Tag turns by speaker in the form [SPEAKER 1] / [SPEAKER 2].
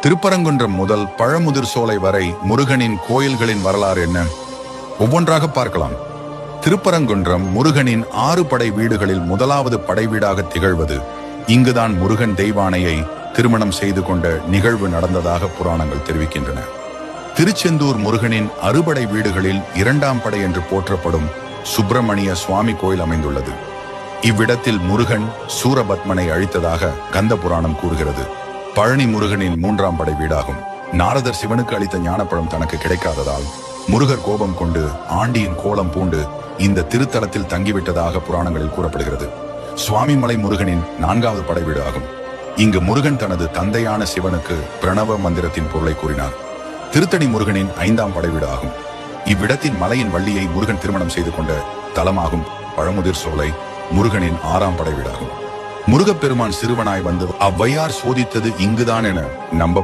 [SPEAKER 1] திருப்பரங்குன்றம் முதல் பழமுதிர் சோலை வரை முருகனின் கோயில்களின் வரலாறு என்ன? ஒவ்வொன்றாக பார்க்கலாம். திருப்பரங்குன்றம் முருகனின் 6 படை வீடுகளில் முதலாவது படை வீடாக திகழ்வது. இங்குதான் முருகன் தெய்வானையை திருமணம் செய்து கொண்ட நிகழ்வு நடந்ததாக புராணங்கள் தெரிவிக்கின்றன. திருச்செந்தூர் முருகனின் அறுபடை வீடுகளில் 2ஆம் படை என்று போற்றப்படும் சுப்பிரமணிய சுவாமி கோயில் அமைந்துள்ளது. இவ்விடத்தில் முருகன் சூரபத்மனை அழித்ததாக கந்த புராணம் கூறுகிறது. பழனி முருகனின் 3ஆம் படை வீடாகும். நாரதர் சிவனுக்கு அளித்த ஞானப்பழம் தனக்கு கிடைக்காததால் முருகர் கோபம் கொண்டு ஆண்டியின் கோலம் பூண்டு இந்த திருத்தலத்தில் தங்கிவிட்டதாக புராணங்களில் கூறப்படுகிறது. சுவாமிமலை முருகனின் 4வது படை வீடு ஆகும். இங்கு முருகன் தனது தந்தையான சிவனுக்கு பிரணவ மந்திரத்தின் பொருளை கூறினார். திருத்தணி முருகனின் 5ஆம் படை வீடு ஆகும். இவ்விடத்தின் மலையின் வள்ளியை முருகன் திருமணம் செய்து கொண்ட தலமாகும். பழமுதிர் சோலை முருகனின் 6ஆம் படை வீடாகும். முருகப்பெருமான் சிறுவனாய் வந்து அவ்வையார் சோதித்தது இங்குதான் என நம்ப